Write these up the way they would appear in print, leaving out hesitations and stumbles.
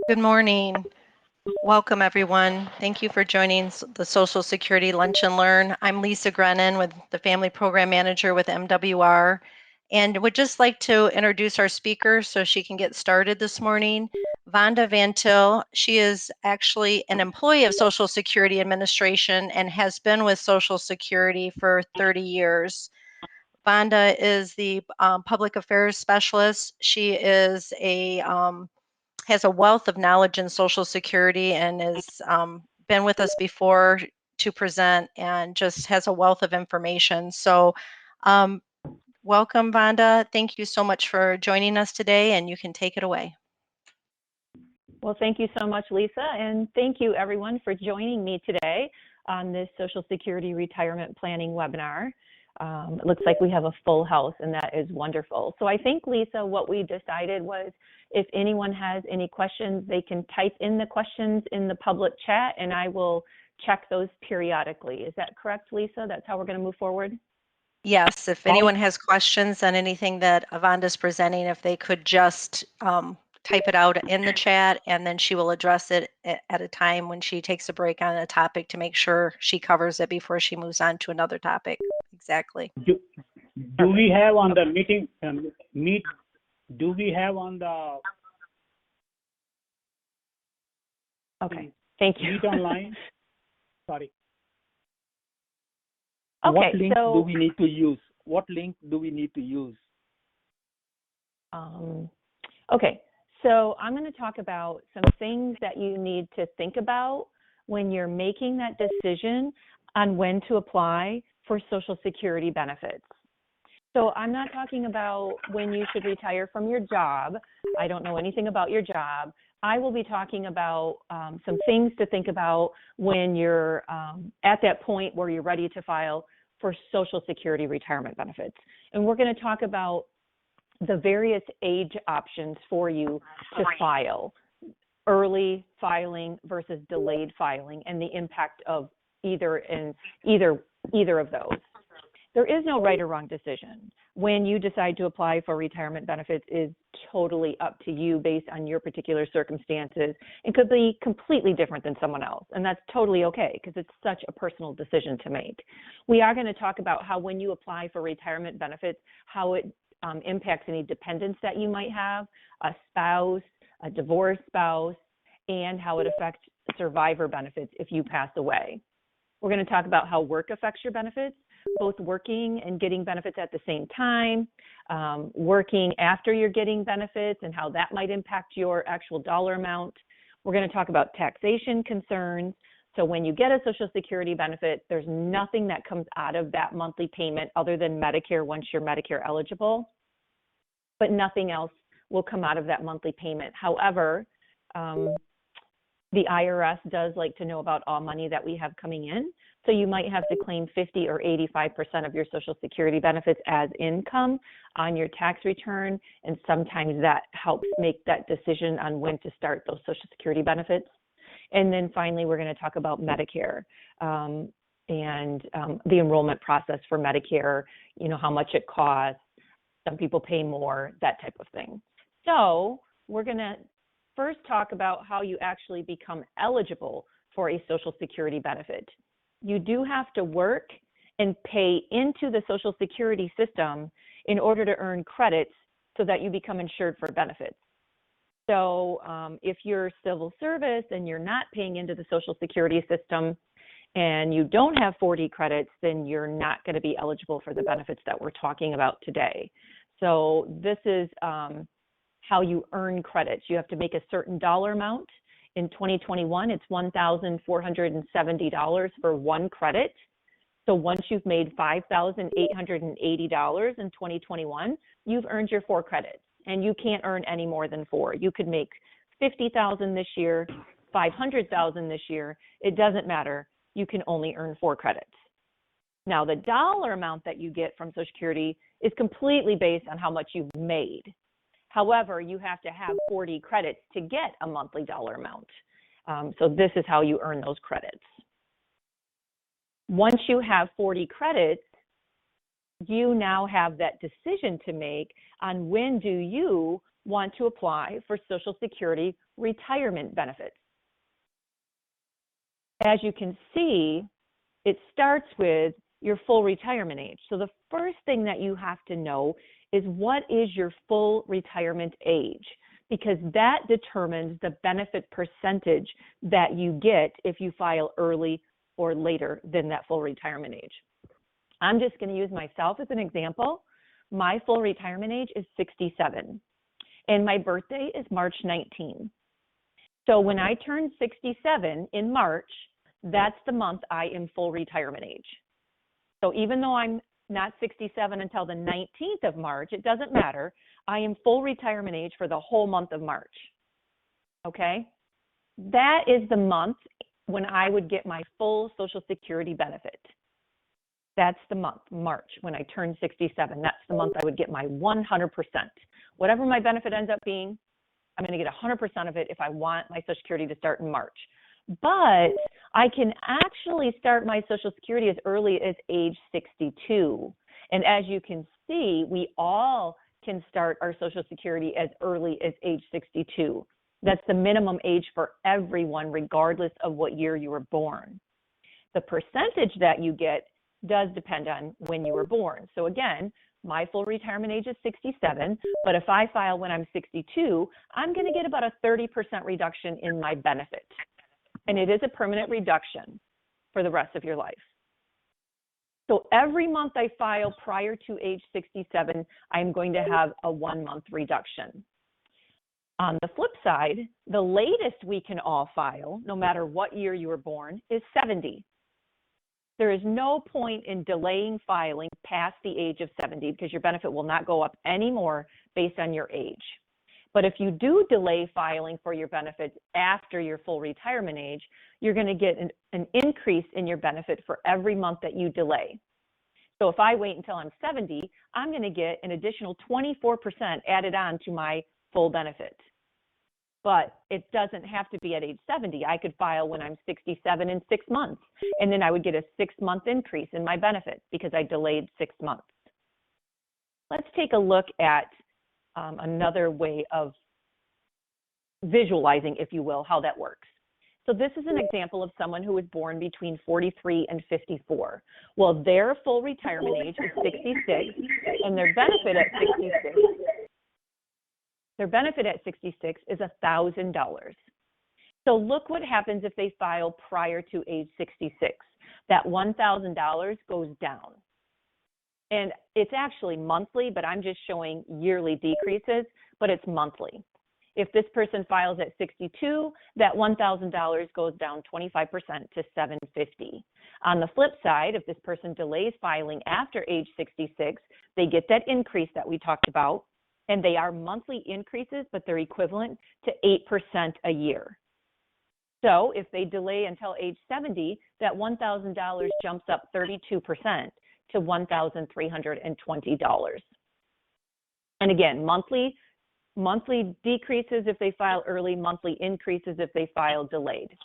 Good morning. Welcome, everyone. Thank you for joining the Social Security Lunch and Learn. I'm Lisa Grennan, with the Family Program Manager with MWR, and would just like to introduce our speaker so she can get started this morning. Vonda VanTil, she is actually an employee of Social Security Administration and has been with Social Security for 30 years. Vonda is the public affairs specialist. She is has a wealth of knowledge in Social Security and has been with us before to present and just has a wealth of information. So um, welcome, Vonda. Thank you so much for joining us today, and you can take it away. Well, thank you so much, Lisa, and thank you everyone for joining me today on this Social Security Retirement Planning webinar. It looks like we have a full house, and that is wonderful. So I think, Lisa, what we decided was if anyone has any questions, they can type in the questions in the public chat, and I will check those periodically. Is that correct, Lisa? That's how we're going to move forward? Yes, if anyone has questions on anything that Vonda's presenting, if they could just type it out in the chat, and then she will address it at a time when she takes a break on a topic to make sure she covers it before she moves on to another topic. Exactly. Do we have on the meeting, do we have on the Okay, thank you. meet online? Sorry. Okay, what link so do we need to use? What link do we need to use? Okay, so I'm going to talk about some things that you need to think about when you're making that decision on when to apply for Social Security benefits. So I'm not talking about when you should retire from your job. I don't know anything about your job. I will be talking about some things to think about when you're at that point where you're ready to file for Social Security retirement benefits. And we're going to talk about the various age options for you to file, early filing versus delayed filing, and the impact of either of those. There is no right or wrong decision. When you decide to apply for retirement benefits is totally up to you based on your particular circumstances and could be completely different than someone else. And that's totally okay because it's such a personal decision to make. We are going to talk about how when you apply for retirement benefits, how it impacts any dependents that you might have, a spouse, a divorced spouse, and how it affects survivor benefits if you pass away. We're going to talk about how work affects your benefits, both working and getting benefits at the same time, working after you're getting benefits and how that might impact your actual dollar amount. We're going to talk about taxation concerns. So when you get a Social Security benefit, there's nothing that comes out of that monthly payment other than Medicare once you're Medicare eligible, but nothing else will come out of that monthly payment. However, the IRS does like to know about all money that we have coming in. So you might have to claim 50 or 85% of your Social Security benefits as income on your tax return. And sometimes that helps make that decision on when to start those Social Security benefits. And then finally, we're going to talk about Medicare and the enrollment process for Medicare, you know, how much it costs. Some people pay more, that type of thing. So we're going to first talk about how you actually become eligible for a Social Security benefit. You do have to work and pay into the Social Security system in order to earn credits so that you become insured for benefits. So if you're civil service and you're not paying into the Social Security system and you don't have 40 credits, then you're not going to be eligible for the benefits that we're talking about today. So this is how you earn credits. You have to make a certain dollar amount. In 2021, it's $1,470 for one credit. So once you've made $5,880 in 2021, you've earned your 4 credits, and you can't earn any more than 4. You could make $50,000 this year, $500,000 this year. It doesn't matter. You can only earn 4 credits. Now, the dollar amount that you get from Social Security is completely based on how much you've made. However, you have to have 40 credits to get a monthly dollar amount. So this is how you earn those credits. Once you have 40 credits, you now have that decision to make on when do you want to apply for Social Security retirement benefits. As you can see, it starts with your full retirement age. So the first thing that you have to know is what is your full retirement age, because that determines the benefit percentage that you get if you file early or later than that full retirement age. I'm just going to use myself as an example. My full retirement age is 67, and my birthday is March 19. So when I turn 67 in March, that's the month I am full retirement age. So even though I'm not 67 until the 19th of March, it doesn't matter. I am full retirement age for the whole month of March. Okay? That is the month when I would get my full Social Security benefit. That's the month, March, when I turn 67. That's the month I would get my 100%. Whatever my benefit ends up being, I'm going to get 100% of it if I want my Social Security to start in March. But I can actually start my Social Security as early as age 62. And as you can see, we all can start our Social Security as early as age 62. That's the minimum age for everyone, regardless of what year you were born. The percentage that you get does depend on when you were born. So again, my full retirement age is 67, but if I file when I'm 62, I'm going to get about a 30% reduction in my benefit. And it is a permanent reduction for the rest of your life. So every month I file prior to age 67, I'm going to have a 1-month reduction. On the flip side, the latest we can all file, no matter what year you were born, is 70. There is no point in delaying filing past the age of 70 because your benefit will not go up anymore based on your age. But if you do delay filing for your benefits after your full retirement age, you're going to get an increase in your benefit for every month that you delay. So if I wait until I'm 70, I'm going to get an additional 24% added on to my full benefit. But it doesn't have to be at age 70. I could file when I'm 67 in 6 months, and then I would get a 6-month increase in my benefit because I delayed 6 months. Let's take a look at another way of visualizing, if you will, how that works. So this is an example of someone who was born between 43 and 54. Well, their full retirement age is 66, and their benefit at 66 is $1,000. So look what happens if they file prior to age 66. That $1,000 goes down. And it's actually monthly, but I'm just showing yearly decreases, but it's monthly. If this person files at 62, that $1,000 goes down 25% to $750. On the flip side, if this person delays filing after age 66, they get that increase that we talked about, and they are monthly increases, but they're equivalent to 8% a year. So if they delay until age 70, that $1,000 jumps up 32% to $1,320. And again, monthly decreases if they file early, monthly increases if they file delayed.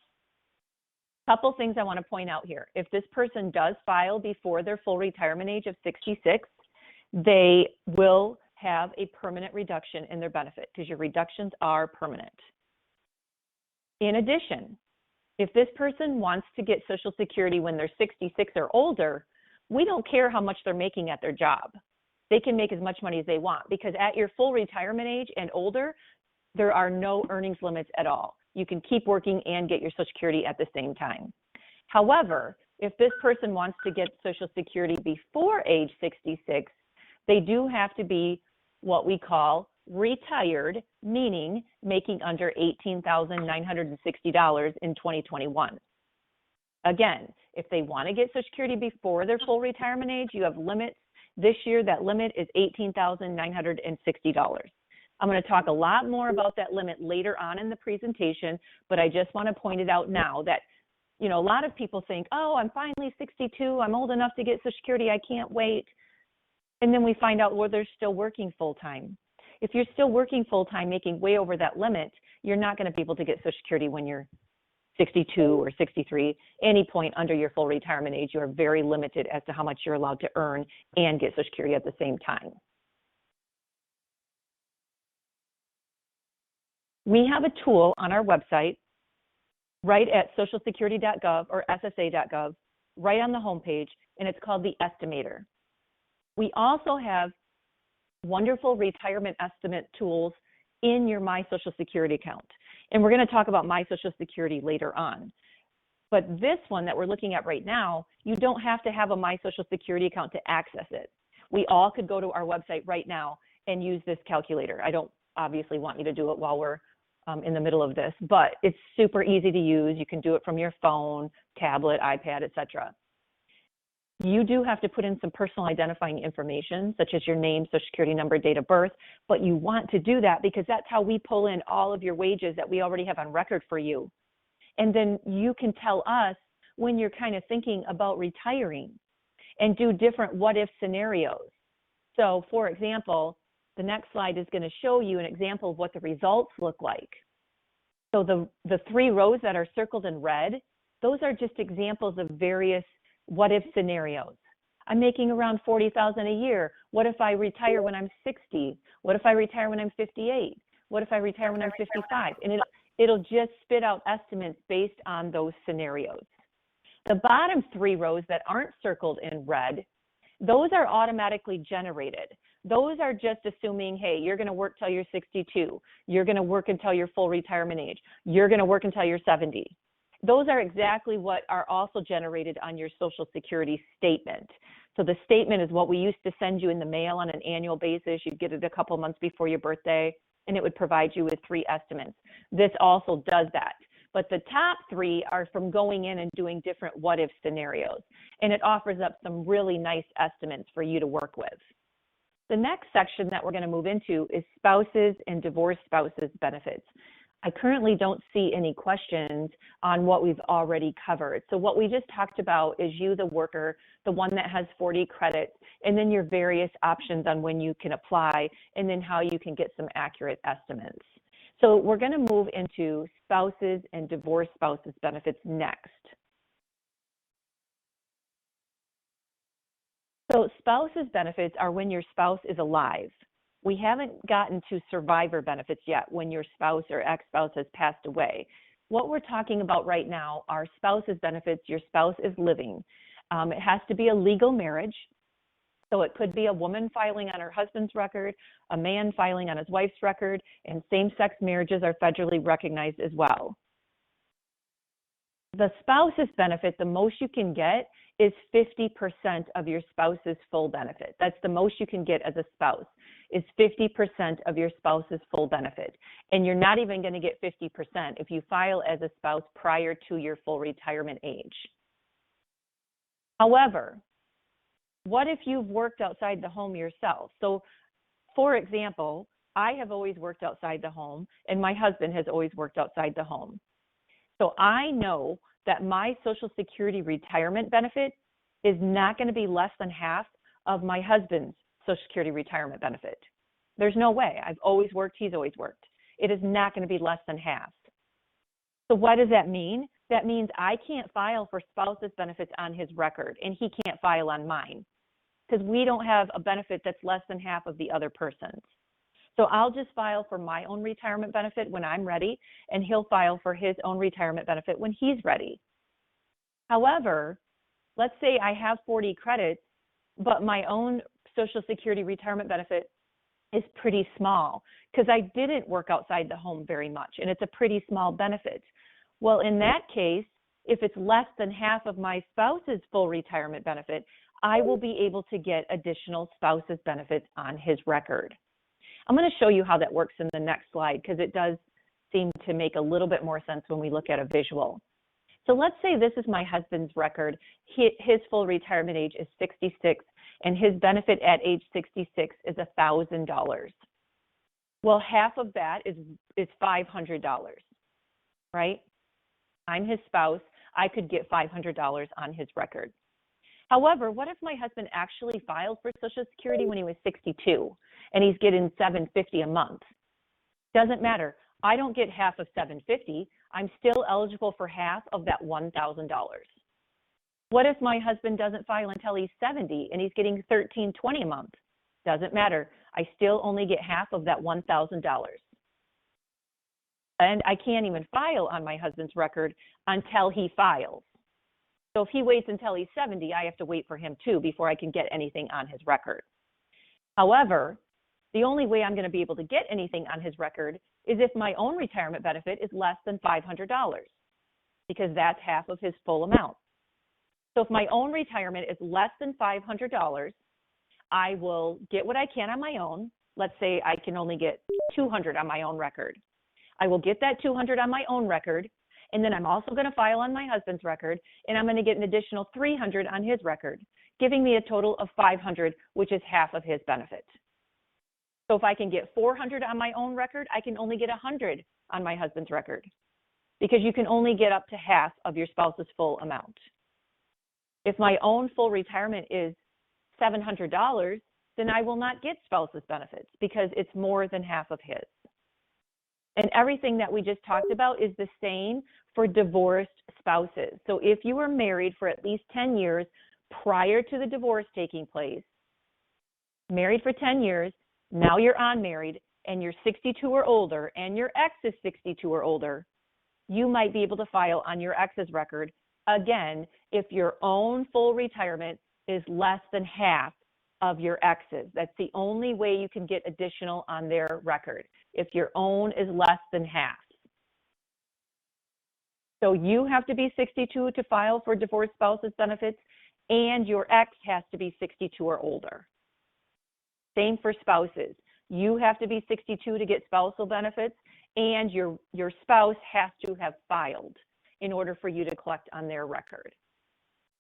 Couple things I want to point out here. If this person does file before their full retirement age of 66, they will have a permanent reduction in their benefit because your reductions are permanent. In addition, if this person wants to get Social Security when they're 66 or older, we don't care how much they're making at their job. They can make as much money as they want because at your full retirement age and older, there are no earnings limits at all. You can keep working and get your Social Security at the same time. However, if this person wants to get Social Security before age 66, they do have to be what we call retired, meaning making under $18,960 in 2021. Again, if they want to get Social Security before their full retirement age, you have limits. This year, that limit is $18,960. I'm going to talk a lot more about that limit later on in the presentation, but I just want to point it out now that, you know, a lot of people think, oh, I'm finally 62, I'm old enough to get Social Security, I can't wait. And then we find out, well, they're still working full-time. If you're still working full-time, making way over that limit, you're not going to be able to get Social Security when you're 62 or 63. Any point under your full retirement age, you are very limited as to how much you're allowed to earn and get Social Security at the same time. We have a tool on our website, right at socialsecurity.gov or ssa.gov, right on the homepage, and it's called the Estimator. We also have wonderful retirement estimate tools in your My Social Security account. And we're going to talk about My Social Security later on. But this one that we're looking at right now, you don't have to have a My Social Security account to access it. We all could go to our website right now and use this calculator. I don't obviously want you to do it while we're in the middle of this, but it's super easy to use. You can do it from your phone, tablet, iPad, etc. You do have to put in some personal identifying information, such as your name, social security number, date of birth, but you want to do that because that's how we pull in all of your wages that we already have on record for you. And then you can tell us when you're kind of thinking about retiring and do different what-if scenarios. So, for example, the next slide is going to show you an example of what the results look like. So the 3 rows that are circled in red, those are just examples of various what-if scenarios. I'm making around $40,000 a year. What if I retire when I'm 60? What if I retire when I'm 58? What if I retire when I'm 55? And it'll just spit out estimates based on those scenarios. The bottom 3 rows that aren't circled in red, those are automatically generated. Those are just assuming, hey, you're going to work till you're 62. You're going to work until your full retirement age. You're going to work until you're 70. Those are exactly what are also generated on your Social Security statement. So the statement is what we used to send you in the mail on an annual basis. You'd get it a couple months before your birthday, and it would provide you with 3 estimates. This also does that. But the top 3 are from going in and doing different what-if scenarios, and it offers up some really nice estimates for you to work with. The next section that we're going to move into is spouses and divorced spouses benefits. I currently don't see any questions on what we've already covered. So what we just talked about is you, the worker, the one that has 40 credits, and then your various options on when you can apply, and then how you can get some accurate estimates. So we're going to move into spouses and divorced spouses benefits next. So spouses benefits are when your spouse is alive. We haven't gotten to survivor benefits yet when your spouse or ex-spouse has passed away. What we're talking about right now are spouses benefits. Your spouse is living. It has to be a legal marriage. So it could be a woman filing on her husband's record, a man filing on his wife's record, and same-sex marriages are federally recognized as well. The spouse's benefit, the most you can get is 50% of your spouse's full benefit. That's the most you can get as a spouse, is 50% of your spouse's full benefit. And you're not even going to get 50% if you file as a spouse prior to your full retirement age. However, what if you've worked outside the home yourself? So, for example, I have always worked outside the home, and my husband has always worked outside the home. So I know that my Social Security retirement benefit is not going to be less than half of my husband's Social Security retirement benefit. There's no way. I've always worked. He's always worked. It is not going to be less than half. So what does that mean? That means I can't file for spouse's benefits on his record, and he can't file on mine because we don't have a benefit that's less than half of the other person's. So I'll just file for my own retirement benefit when I'm ready, and he'll file for his own retirement benefit when he's ready. However, let's say I have 40 credits, but my own Social Security retirement benefit is pretty small because I didn't work outside the home very much, and it's a pretty small benefit. Well, in that case, if it's less than half of my spouse's full retirement benefit, I will be able to get additional spouse's benefits on his record. I'm going to show you how that works in the next slide because it does seem to make a little bit more sense when we look at a visual. So let's say this is my husband's record. His full retirement age is 66, and his benefit at age 66 is $1,000. Well, half of that is $500, right? I'm his spouse. I could get $500 on his record. However, what if my husband actually filed for Social Security when he was 62 and he's getting $750 a month? Doesn't matter. I don't get half of $750. I'm still eligible for half of that $1,000. What if my husband doesn't file until he's 70 and he's getting $1,320 a month? Doesn't matter. I still only get half of that $1,000. and I can't even file on my husband's record until he files. So if he waits until he's 70, I have to wait for him too before I can get anything on his record. However, the only way I'm going to be able to get anything on his record is if my own retirement benefit is less than $500, because that's half of his full amount. So if my own retirement is less than $500, I will get what I can on my own. Let's say I can only get $200 on my own record. I will get that $200 on my own record, and then I'm also going to file on my husband's record, and I'm going to get an additional $300 on his record, giving me a total of $500, which is half of his benefit. So if I can get $400 on my own record, I can only get $100 on my husband's record, because you can only get up to half of your spouse's full amount. If my own full retirement is $700, then I will not get spouse's benefits because it's more than half of his. And everything that we just talked about is the same for divorced spouses. So if you were married for at least 10 years prior to the divorce taking place, married for 10 years, now you're unmarried and you're 62 or older and your ex is 62 or older, you might be able to file on your ex's record, again, if your own full retirement is less than half of your ex's. That's the only way you can get additional on their record, if your own is less than half. So you have to be 62 to file for divorced spouses benefits, and your ex has to be 62 or older. Same for spouses. You have to be 62 to get spousal benefits, and your spouse has to have filed in order for you to collect on their record.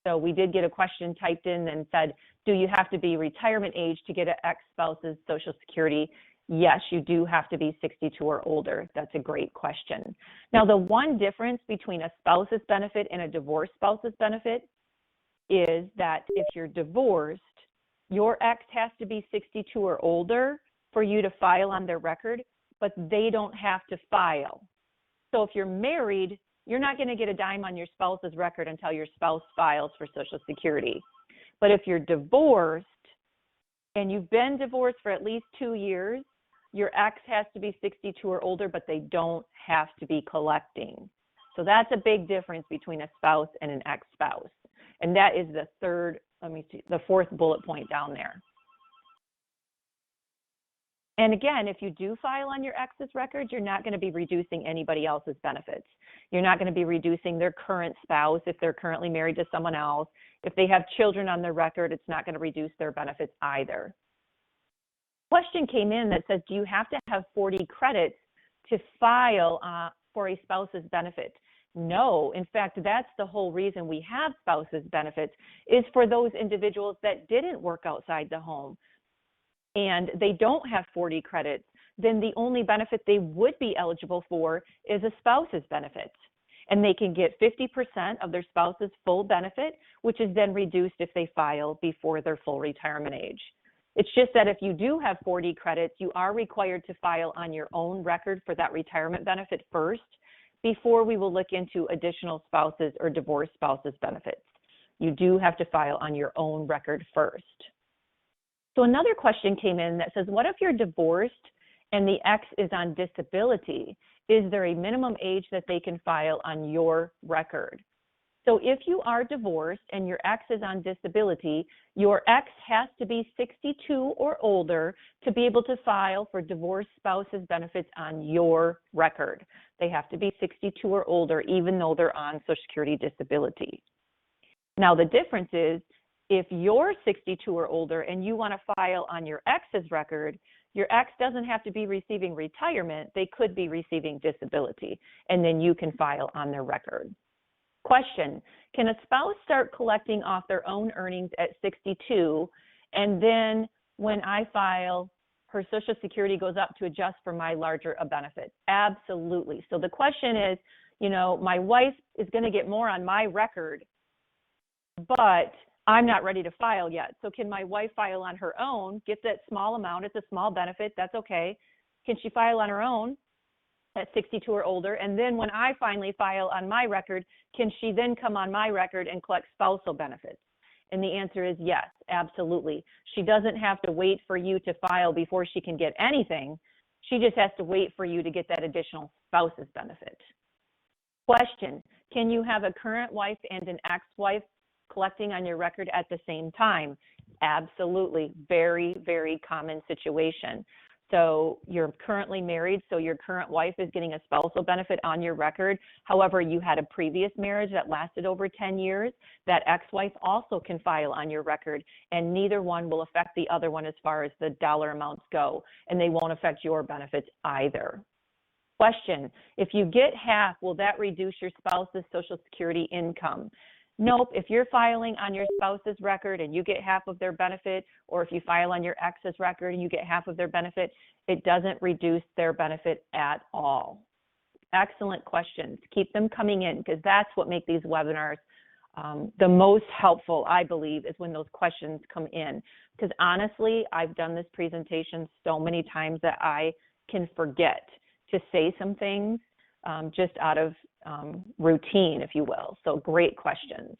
So we did get a question typed in and said, do you have to be retirement age to get an ex-spouse's Social Security? Yes, you do have to be 62 or older. That's a great question. Now, the one difference between a spouse's benefit and a divorced spouse's benefit is that if you're divorced, your ex has to be 62 or older for you to file on their record, but they don't have to file. So if you're married, you're not going to get a dime on your spouse's record until your spouse files for Social Security. But if you're divorced and you've been divorced for at least 2 years, your ex has to be 62 or older, but they don't have to be collecting. So that's a big difference between a spouse and an ex-spouse. And that is the fourth bullet point down there. And again, if you do file on your ex's record, you're not going to be reducing anybody else's benefits. You're not going to be reducing their current spouse if they're currently married to someone else. If they have children on their record, it's not going to reduce their benefits either. Question came in that says, do you have to have 40 credits to file for a spouse's benefit? No. In fact, that's the whole reason we have spouse's benefits, is for those individuals that didn't work outside the home and they don't have 40 credits, then the only benefit they would be eligible for is a spouse's benefit. And they can get 50% of their spouse's full benefit, which is then reduced if they file before their full retirement age. It's just that if you do have 40 credits, you are required to file on your own record for that retirement benefit first, before we will look into additional spouses or divorced spouses benefits. You do have to file on your own record first. So another question came in that says, what if you're divorced and the ex is on disability? Is there a minimum age that they can file on your record? So if you are divorced and your ex is on disability, your ex has to be 62 or older to be able to file for divorced spouses benefits on your record. They have to be 62 or older even though they're on Social Security disability. Now the difference is, if you're 62 or older and you want to file on your ex's record, your ex doesn't have to be receiving retirement. They could be receiving disability, and then you can file on their record. Question, can a spouse start collecting off their own earnings at 62, and then when I file, her Social Security goes up to adjust for my larger benefit? Absolutely. So the question is, my wife is going to get more on my record, but I'm not ready to file yet. So can my wife file on her own, get that small amount? It's a small benefit. That's okay. Can she file on her own at 62 or older? And then when I finally file on my record, can she then come on my record and collect spousal benefits? And the answer is yes, absolutely. She doesn't have to wait for you to file before she can get anything. She just has to wait for you to get that additional spouse's benefit. Question, can you have a current wife and an ex-wife collecting on your record at the same time? Absolutely. Very, very common situation. So you're currently married, so your current wife is getting a spousal benefit on your record. However, you had a previous marriage that lasted over 10 years. That ex-wife also can file on your record, and neither one will affect the other one as far as the dollar amounts go, and they won't affect your benefits either. Question, if you get half, will that reduce your spouse's Social Security income? Nope. If you're filing on your spouse's record and you get half of their benefit, or if you file on your ex's record and you get half of their benefit, it doesn't reduce their benefit at all. Excellent questions. Keep them coming in, because that's what makes these webinars the most helpful, I believe, is when those questions come in. Because honestly, I've done this presentation so many times that I can forget to say some things just out of routine, if you will. So great questions.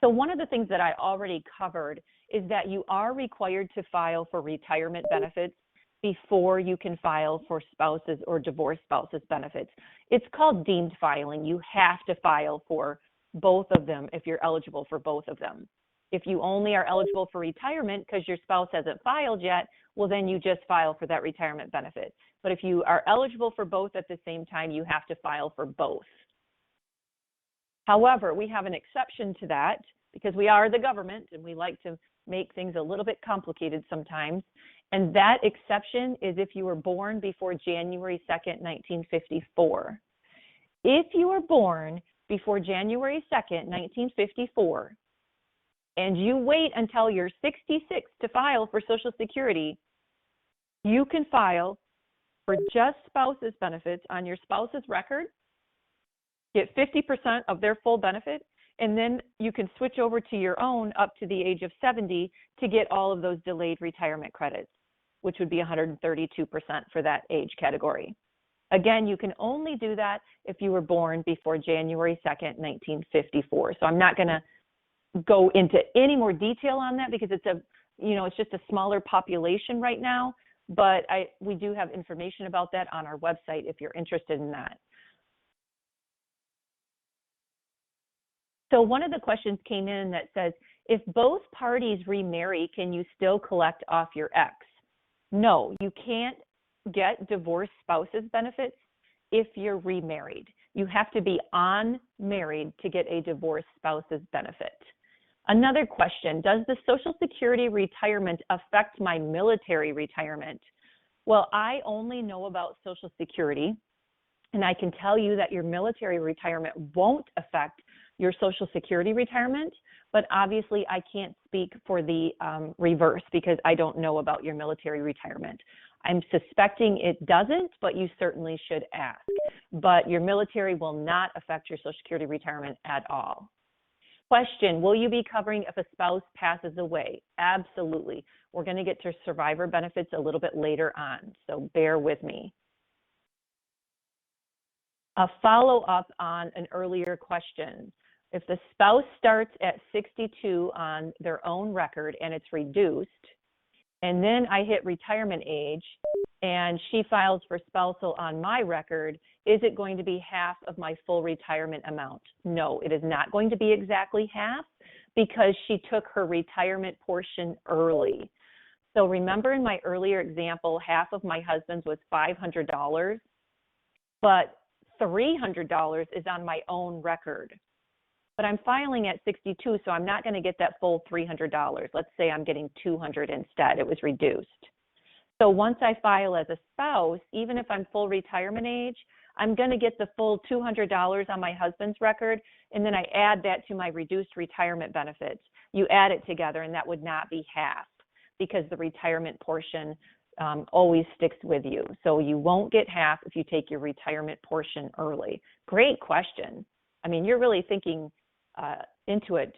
So one of the things that I already covered is that you are required to file for retirement benefits before you can file for spouses or divorced spouses benefits. It's called deemed filing. You have to file for both of them if you're eligible for both of them. If you only are eligible for retirement because your spouse hasn't filed yet, well, then you just file for that retirement benefit. But if you are eligible for both at the same time, you have to file for both. However, we have an exception to that because we are the government and we like to make things a little bit complicated sometimes. And that exception is if you were born before January 2nd, 1954. If you were born before January 2nd, 1954, and you wait until you're 66 to file for Social Security, you can file for just spouse's benefits on your spouse's record, get 50% of their full benefit, and then you can switch over to your own up to the age of 70 to get all of those delayed retirement credits, which would be 132% for that age category. Again, you can only do that if you were born before January 2nd, 1954. So I'm not going to go into any more detail on that because it's just a smaller population right now, but we do have information about that on our website if you're interested in that. So one of the questions came in that says, if both parties remarry, can you still collect off your ex? No, you can't get divorced spouses benefits if you're remarried. You have to be unmarried to get a divorced spouses benefit. Another question, does the Social Security retirement affect my military retirement? Well, I only know about Social Security, and I can tell you that your military retirement won't affect your Social Security retirement, but obviously I can't speak for the reverse because I don't know about your military retirement. I'm suspecting it doesn't, but you certainly should ask. But your military will not affect your Social Security retirement at all. Question, will you be covering if a spouse passes away? Absolutely. We're going to get to survivor benefits a little bit later on, so bear with me. A follow-up on an earlier question. If the spouse starts at 62 on their own record and it's reduced, and then I hit retirement age and she files for spousal on my record, is it going to be half of my full retirement amount? No, it is not going to be exactly half because she took her retirement portion early. So remember in my earlier example, half of my husband's was $500, but $300 is on my own record. But I'm filing at 62, so I'm not going to get that full $300. Let's say I'm getting $200 instead. It was reduced. So once I file as a spouse, even if I'm full retirement age, I'm going to get the full $200 on my husband's record, and then I add that to my reduced retirement benefits. You add it together, and that would not be half because the retirement portion always sticks with you. So you won't get half if you take your retirement portion early. Great question. I mean, you're really thinking into it.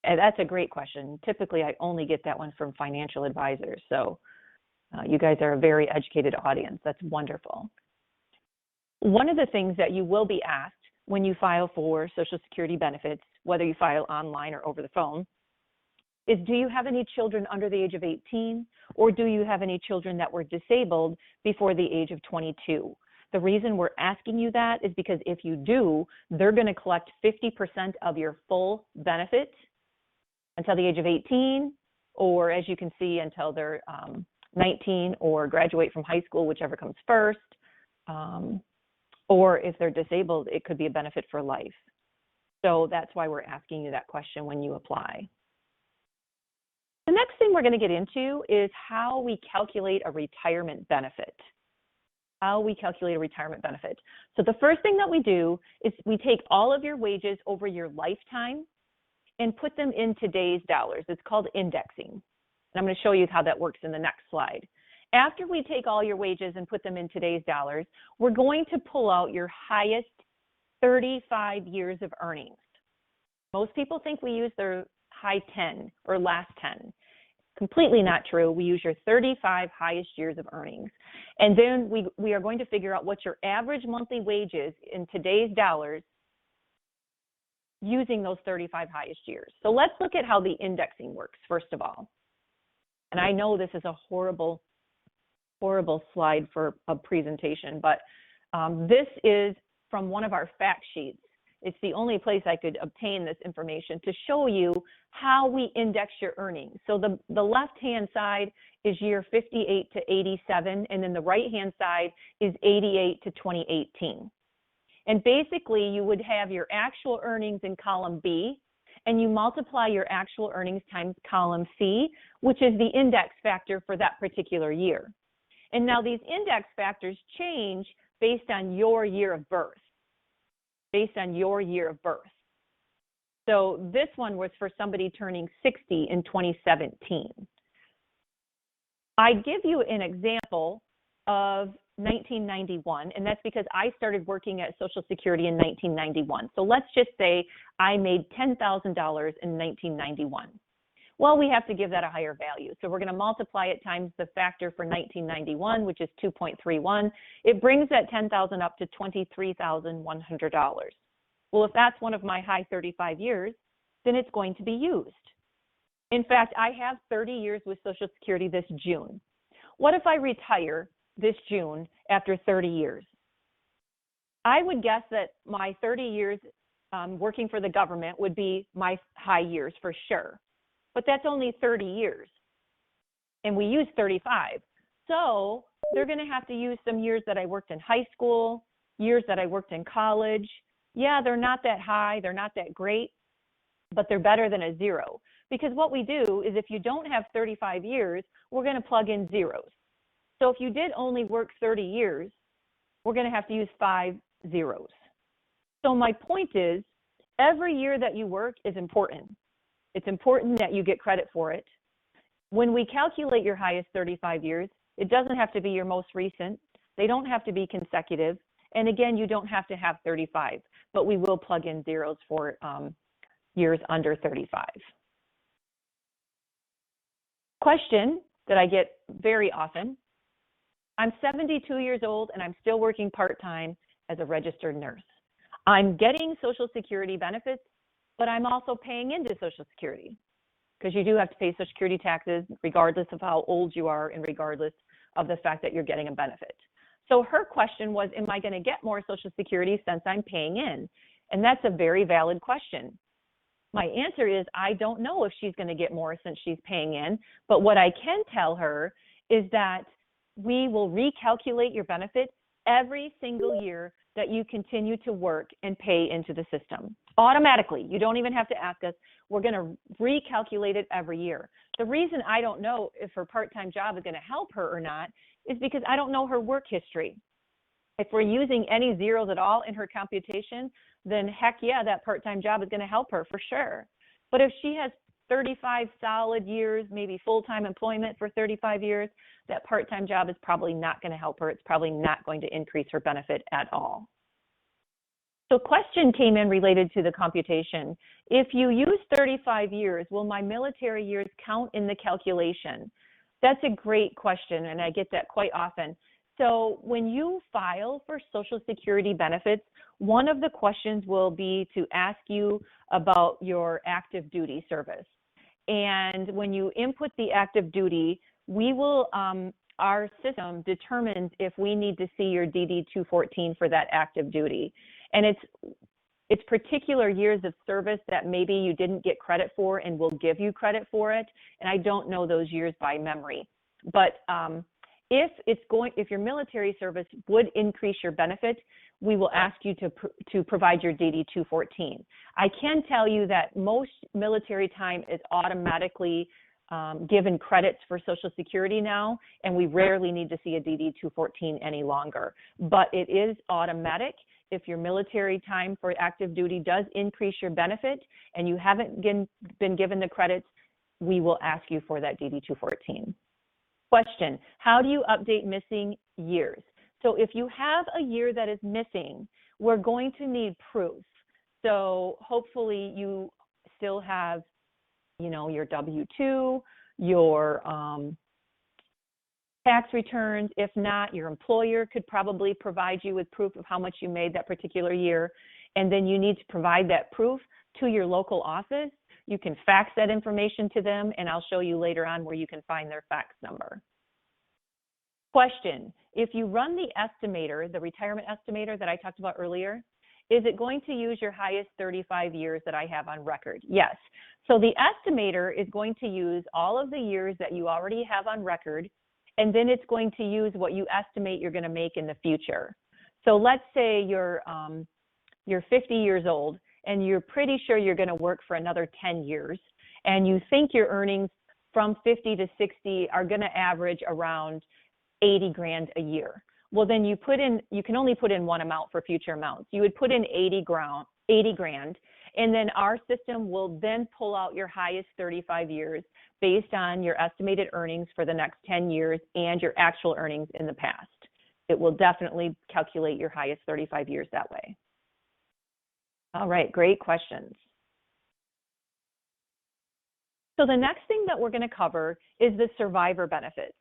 And that's a great question. Typically, I only get that one from financial advisors. So you guys are a very educated audience. That's wonderful. One of the things that you will be asked when you file for Social Security benefits, whether you file online or over the phone, is, do you have any children under the age of 18, or do you have any children that were disabled before the age of 22? The reason we're asking you that is because if you do, they're going to collect 50% of your full benefit until the age of 18, or as you can see, until they're 19 or graduate from high school, whichever comes first. Or if they're disabled, it could be a benefit for life. So that's why we're asking you that question when you apply. The next thing we're going to get into is how we calculate a retirement benefit. How we calculate a retirement benefit. So the first thing that we do is we take all of your wages over your lifetime and put them in today's dollars. It's called indexing. And I'm going to show you how that works in the next slide. After we take all your wages and put them in today's dollars, we're going to pull out your highest 35 years of earnings. Most people think we use their high 10 or last 10. Completely not true. We use your 35 highest years of earnings. And then we are going to figure out what your average monthly wage is in today's dollars using those 35 highest years. So let's look at how the indexing works, first of all. And I know this is a horrible slide for a presentation, but this is from one of our fact sheets. It's the only place I could obtain this information to show you how we index your earnings. So the left-hand side is year 58 to 87, and then the right-hand side is 88 to 2018. And basically, you would have your actual earnings in column B, and you multiply your actual earnings times column C, which is the index factor for that particular year. And now these index factors change based on your year of birth. Based on your year of birth. So this one was for somebody turning 60 in 2017. I give you an example of 1991, and that's because I started working at Social Security in 1991. So let's just say I made $10,000 in 1991. Well, we have to give that a higher value. So we're going to multiply it times the factor for 1991, which is 2.31. It brings that $10,000 up to $23,100. Well, if that's one of my high 35 years, then it's going to be used. In fact, I have 30 years with Social Security this June. What if I retire this June after 30 years? I would guess that my 30 years working for the government would be my high years for sure. But that's only 30 years, and we use 35. So they're going to have to use some years that I worked in high school, years that I worked in college. Yeah, they're not that high, they're not that great, but they're better than a zero. Because what we do is if you don't have 35 years, we're going to plug in zeros. So if you did only work 30 years, we're going to have to use 5 zeros. So my point is, every year that you work is important. It's important that you get credit for it. When we calculate your highest 35 years, it doesn't have to be your most recent. They don't have to be consecutive. And again, you don't have to have 35, but we will plug in zeros for years under 35. Question that I get very often: I'm 72 years old and I'm still working part-time as a registered nurse. I'm getting Social Security benefits, but I'm also paying into Social Security, because you do have to pay Social Security taxes regardless of how old you are and regardless of the fact that you're getting a benefit. So her question was, am I going to get more Social Security since I'm paying in? And that's a very valid question. My answer is, I don't know if she's going to get more since she's paying in, but what I can tell her is that we will recalculate your benefit every single year that you continue to work and pay into the system. Automatically. You don't even have to ask us. We're going to recalculate it every year. The reason I don't know if her part-time job is going to help her or not is because I don't know her work history. If we're using any zeros at all in her computation, then heck yeah, that part-time job is going to help her for sure. But if she has 35 solid years, maybe full-time employment for 35 years, that part-time job is probably not going to help her. It's probably not going to increase her benefit at all. So a question came in related to the computation. If you use 35 years, will my military years count in the calculation? That's a great question, and I get that quite often. So when you file for Social Security benefits, one of the questions will be to ask you about your active duty service. And when you input the active duty, we will, our system determines if we need to see your DD-214 for that active duty. And it's particular years of service that maybe you didn't get credit for and will give you credit for it. And I don't know those years by memory. But if your military service would increase your benefit, we will ask you to provide your DD-214. I can tell you that most military time is automatically given credits for Social Security now, and we rarely need to see a DD-214 any longer. But it is automatic. If your military time for active duty does increase your benefit and you haven't been given the credits, we will ask you for that DD-214. Question, how do you update missing years? So if you have a year that is missing, we're going to need proof. So hopefully you still have, your W-2, your tax returns. If not, your employer could probably provide you with proof of how much you made that particular year. And then you need to provide that proof to your local office. You can fax that information to them, and I'll show you later on where you can find their fax number. Question, if you run the estimator, the retirement estimator that I talked about earlier, is it going to use your highest 35 years that I have on record? Yes. So the estimator is going to use all of the years that you already have on record, and then it's going to use what you estimate you're going to make in the future. So let's say you're 50 years old and you're pretty sure you're going to work for another 10 years, and you think your earnings from 50 to 60 are going to average around 80 grand a year. Well, then you can only put in one amount for future amounts. You would put in 80 grand, and then our system will then pull out your highest 35 years based on your estimated earnings for the next 10 years and your actual earnings in the past. It will definitely calculate your highest 35 years that way. All right, great questions. So the next thing that we're going to cover is the survivor benefits.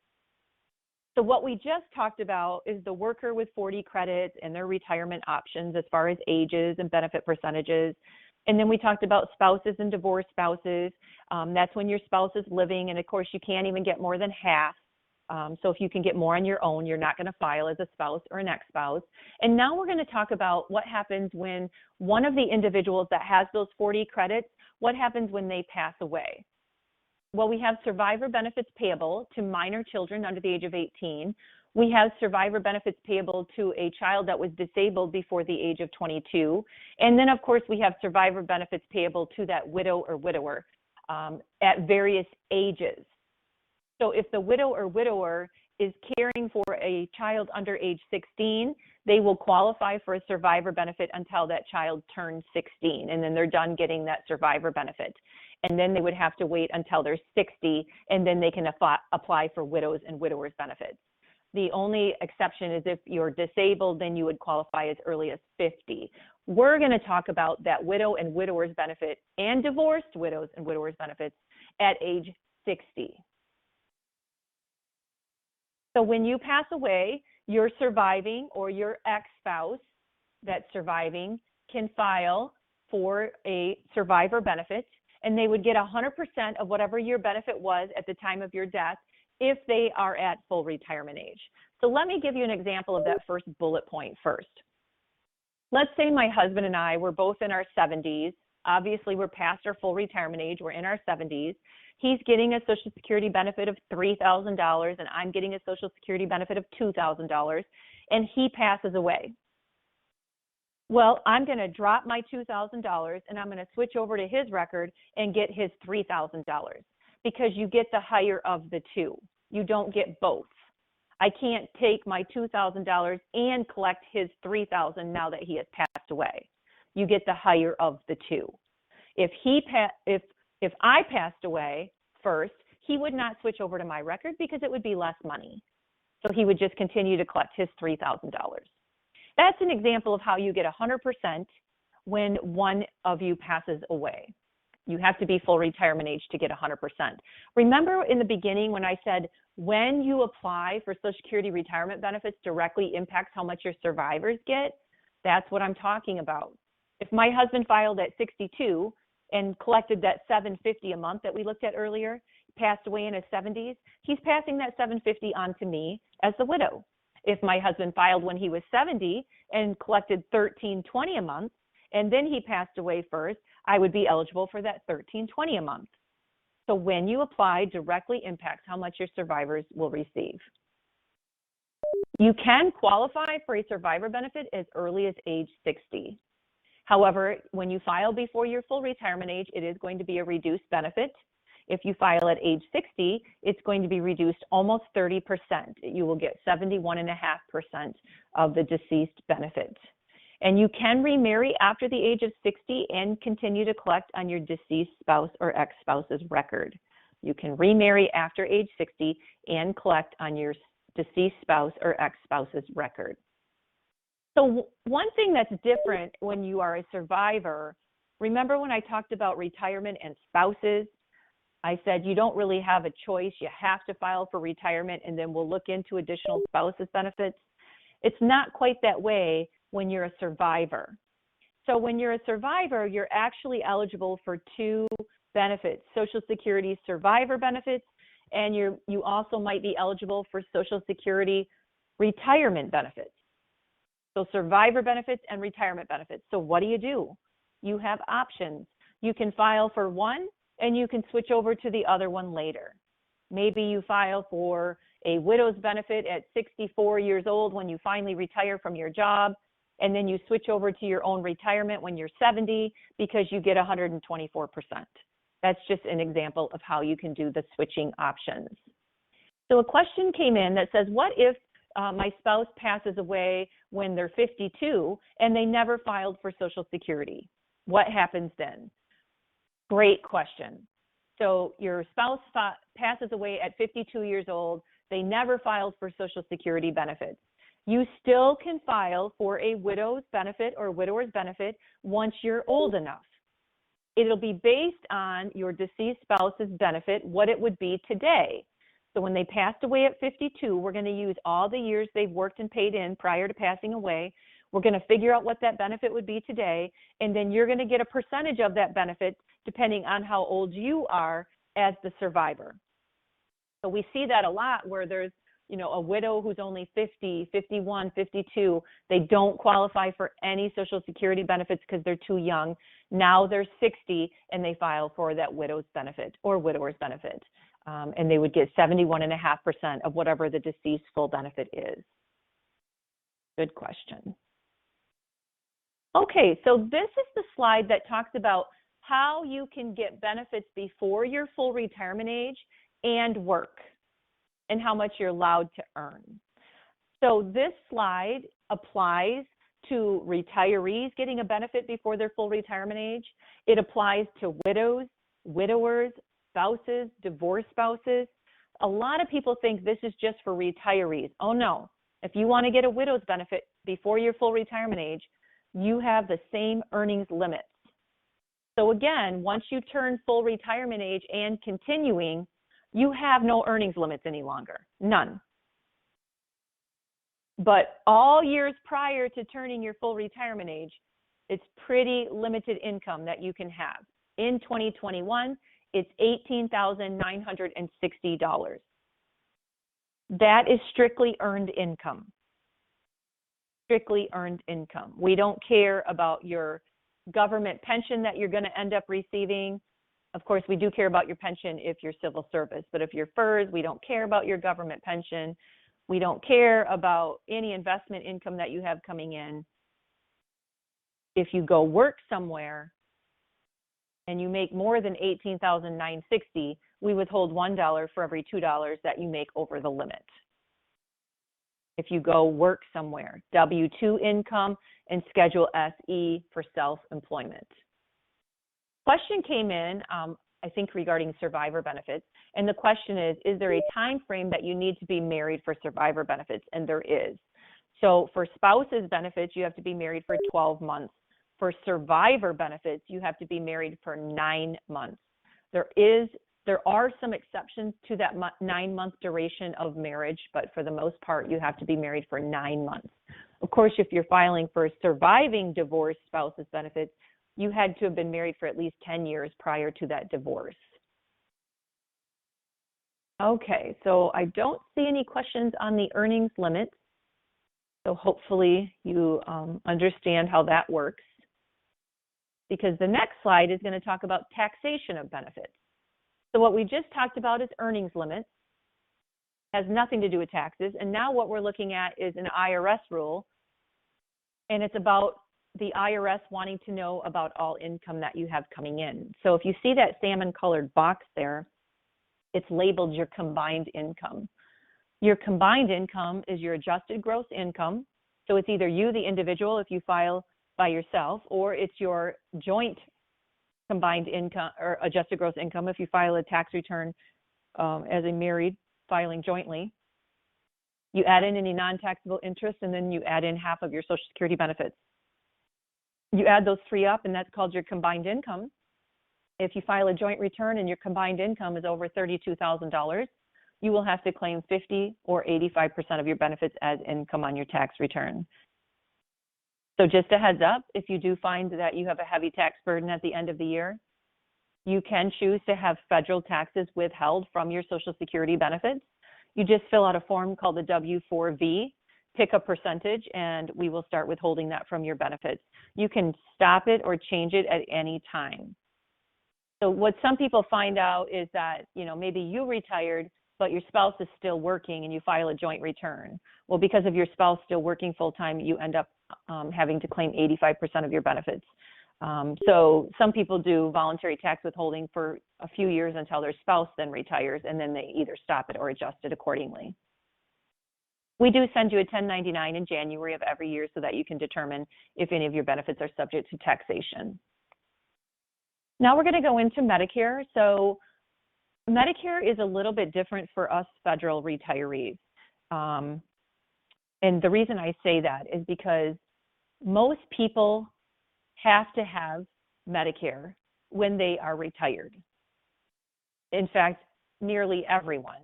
So what we just talked about is the worker with 40 credits and their retirement options as far as ages and benefit percentages. And then we talked about spouses and divorced spouses. That's when your spouse is living, and of course you can't even get more than half. So if you can get more on your own, you're not going to file as a spouse or an ex-spouse. And now we're going to talk about what happens when one of the individuals that has those 40 credits, what happens when they pass away. Well, we have survivor benefits payable to minor children under the age of 18. We have survivor benefits payable to a child that was disabled before the age of 22. And then, of course, we have survivor benefits payable to that widow or widower at various ages. So if the widow or widower is caring for a child under age 16, they will qualify for a survivor benefit until that child turns 16, and then they're done getting that survivor benefit. And then they would have to wait until they're 60, and then they can apply for widows and widowers benefits. The only exception is if you're disabled, then you would qualify as early as 50. We're going to talk about that widow and widowers benefit and divorced widows and widowers benefits at age 60. So when you pass away, your surviving or your ex-spouse that's surviving can file for a survivor benefit, and they would get 100% of whatever your benefit was at the time of your death if they are at full retirement age. So let me give you an example of that first bullet point first. Let's say my husband and I were both in our 70s. Obviously, we're past our full retirement age. We're in our 70s. He's getting a Social Security benefit of $3,000, and I'm getting a Social Security benefit of $2,000, and he passes away. Well, I'm going to drop my $2,000, and I'm going to switch over to his record and get his $3,000 because you get the higher of the two. You don't get both. I can't take my $2,000 and collect his $3,000 now that he has passed away. You get the higher of the two. If I passed away first, he would not switch over to my record because it would be less money. So he would just continue to collect his $3,000. That's an example of how you get 100% when one of you passes away. You have to be full retirement age to get 100%. Remember in the beginning when I said when you apply for Social Security retirement benefits directly impacts how much your survivors get? That's what I'm talking about. If my husband filed at 62, and collected that $750 a month that we looked at earlier, passed away in his 70s, he's passing that $750 on to me as the widow. If my husband filed when he was 70 and collected $1320 a month, and then he passed away first, I would be eligible for that $1320 a month. So when you apply, directly impacts how much your survivors will receive. You can qualify for a survivor benefit as early as age 60. However, when you file before your full retirement age, it is going to be a reduced benefit. If you file at age 60, it's going to be reduced almost 30%. You will get 71.5% of the deceased benefit. And you can remarry after the age of 60 and continue to collect on your deceased spouse or ex-spouse's record. You can remarry after age 60 and collect on your deceased spouse or ex-spouse's record. So one thing that's different when you are a survivor, remember when I talked about retirement and spouses? I said you don't really have a choice. You have to file for retirement, and then we'll look into additional spouses benefits. It's not quite that way when you're a survivor. So when you're a survivor, you're actually eligible for two benefits, Social Security survivor benefits, and you also might be eligible for Social Security retirement benefits. So survivor benefits and retirement benefits. So what do? You have options. You can file for one and you can switch over to the other one later. Maybe you file for a widow's benefit at 64 years old when you finally retire from your job, and then you switch over to your own retirement when you're 70 because you get 124%. That's just an example of how you can do the switching options. So a question came in that says, what if my spouse passes away when they're 52 and they never filed for Social Security? What happens then? Great question. So your spouse passes away at 52 years old. They never filed for Social Security benefits. You still can file for a widow's benefit or widower's benefit once you're old enough. It'll be based on your deceased spouse's benefit, what it would be today. So when they passed away at 52, we're going to use all the years they've worked and paid in prior to passing away. We're going to figure out what that benefit would be today, and then you're going to get a percentage of that benefit depending on how old you are as the survivor. So we see that a lot where there's, a widow who's only 50, 51, 52. They don't qualify for any Social Security benefits because they're too young. Now they're 60 and they file for that widow's benefit or widower's benefit. And they would get 71.5% of whatever the deceased full benefit is. Good question. Okay, so this is the slide that talks about how you can get benefits before your full retirement age and work, and how much you're allowed to earn. So this slide applies to retirees getting a benefit before their full retirement age. It applies to widows, widowers, spouses, divorced spouses. A lot of people think this is just for retirees. Oh no, if you want to get a widow's benefit before your full retirement age, you have the same earnings limits. So again, once you turn full retirement age and continuing, you have no earnings limits any longer, none. But all years prior to turning your full retirement age, it's pretty limited income that you can have. In 2021, it's $18,960. That is strictly earned income. Strictly earned income. We don't care about your government pension that you're going to end up receiving. Of course, we do care about your pension if you're civil service, but if you're FERS, we don't care about your government pension. We don't care about any investment income that you have coming in. If you go work somewhere and you make more than $18,960, we withhold $1 for every $2 that you make over the limit. If you go work somewhere, W-2 income and Schedule SE for self-employment. Question came in, I think regarding survivor benefits, and the question is there a time frame that you need to be married for survivor benefits? And there is. So for spouses benefits, you have to be married for 12 months. For survivor benefits, you have to be married for 9 months. There are some exceptions to that 9-month duration of marriage, but for the most part, you have to be married for 9 months. Of course, if you're filing for surviving divorced spouses benefits, you had to have been married for at least 10 years prior to that divorce. Okay, so I don't see any questions on the earnings limit. So hopefully you understand how that works, because the next slide is going to talk about taxation of benefits. So what we just talked about is earnings limits, has nothing to do with taxes. And now what we're looking at is an IRS rule, and it's about the IRS wanting to know about all income that you have coming in. So if you see that salmon colored box there, it's labeled your combined income. Your combined income is your adjusted gross income. So it's either you, the individual, if you file by yourself, or it's your joint combined income or adjusted gross income if you file a tax return as a married filing jointly. You add in any non-taxable interest, and then you add in half of your Social Security benefits. You add those three up, and that's called your combined income. If you file a joint return and your combined income is over $32,000, you will have to claim 50 or 85% of your benefits as income on your tax return. So just a heads up, if you do find that you have a heavy tax burden at the end of the year, you can choose to have federal taxes withheld from your Social Security benefits. You just fill out a form called the W-4V, pick a percentage, and we will start withholding that from your benefits. You can stop it or change it at any time. So what some people find out is that, maybe you retired, but your spouse is still working and you file a joint return. Well, because of your spouse still working full-time, you end up having to claim 85% of your benefits. So some people do voluntary tax withholding for a few years until their spouse then retires, and then they either stop it or adjust it accordingly. We do send you a 1099 in January of every year so that you can determine if any of your benefits are subject to taxation. Now we're going to go into Medicare. So Medicare is a little bit different for us federal retirees. And the reason I say that is because most people have to have Medicare when they are retired. In fact, nearly everyone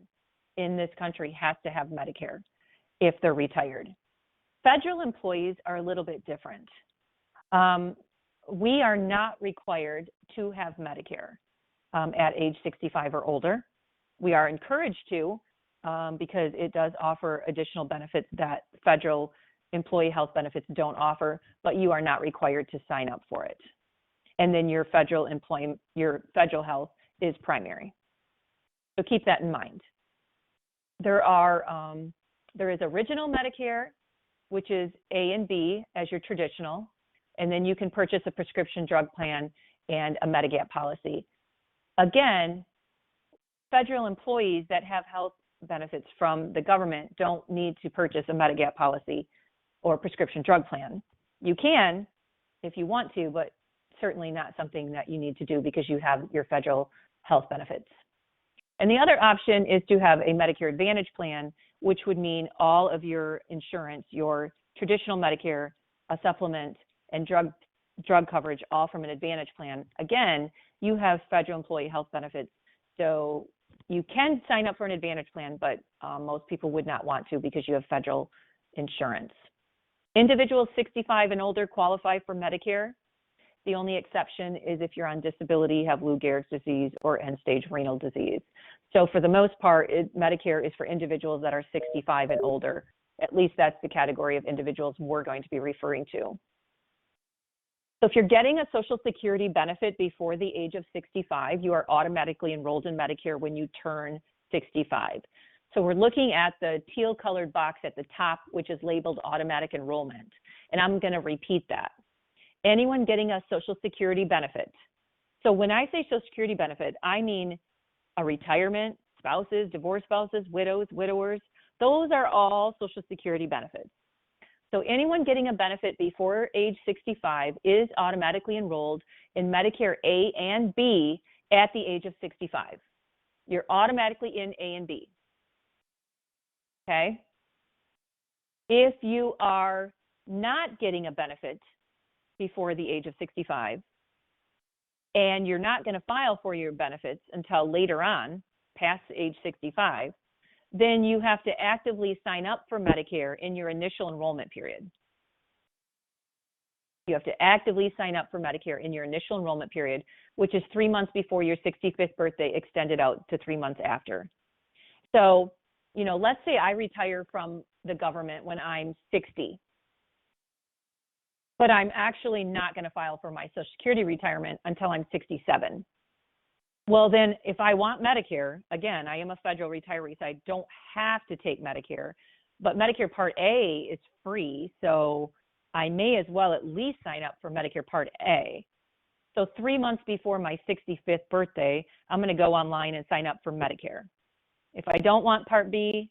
in this country has to have Medicare if they're retired. Federal employees are a little bit different. We are not required to have Medicare at age 65 or older. We are encouraged to because it does offer additional benefits that federal employee health benefits don't offer, but you are not required to sign up for it. And then your federal health is primary. So keep that in mind. There is original Medicare, which is A and B as your traditional, and then you can purchase a prescription drug plan and a Medigap policy. Again, federal employees that have health benefits from the government don't need to purchase a Medigap policy or prescription drug plan. You can if you want to, but certainly not something that you need to do because you have your federal health benefits. And the other option is to have a Medicare Advantage plan, which would mean all of your insurance, your traditional Medicare, a supplement, and drug coverage, all from an Advantage plan. Again, you have federal employee health benefits, so you can sign up for an Advantage plan, but most people would not want to because you have federal insurance. Individuals 65 and older qualify for Medicare. The only exception is if you're on disability, have Lou Gehrig's disease or end-stage renal disease. So for the most part, Medicare is for individuals that are 65 and older. At least that's the category of individuals we're going to be referring to. So if you're getting a Social Security benefit before the age of 65, you are automatically enrolled in Medicare when you turn 65. So we're looking at the teal colored box at the top, which is labeled automatic enrollment. And I'm going to repeat that. Anyone getting a Social Security benefit. So when I say Social Security benefit, I mean a retirement, spouses, divorced spouses, widows, widowers. Those are all Social Security benefits. So anyone getting a benefit before age 65 is automatically enrolled in Medicare A and B at the age of 65. You're automatically in A and B. Okay? If you are not getting a benefit before the age of 65, and you're not going to file for your benefits until later on, past age 65, then you have to actively sign up for Medicare in your initial enrollment period. You have to actively sign up for Medicare in your initial enrollment period, which is 3 months before your 65th birthday, extended out to 3 months after. So, you know, let's say I retire from the government when I'm 60, but I'm actually not going to file for my Social Security retirement until I'm 67. Well, then if I want Medicare, again, I am a federal retiree, so I don't have to take Medicare, but Medicare Part A is free, so I may as well at least sign up for Medicare Part A. So 3 months before my 65th birthday, I'm going to go online and sign up for Medicare. If I don't want Part B,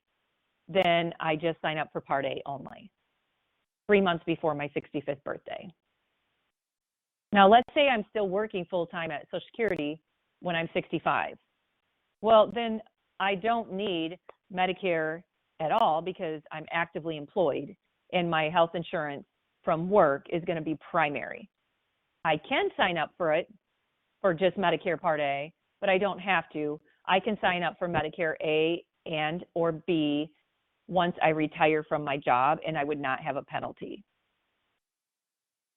then I just sign up for Part A only, 3 months before my 65th birthday. Now, let's say I'm still working full-time at Social Security when I'm 65. Well, then I don't need Medicare at all because I'm actively employed and my health insurance from work is going to be primary. I can sign up for it for just Medicare Part A, but I don't have to. I can sign up for Medicare A and or B once I retire from my job, and I would not have a penalty.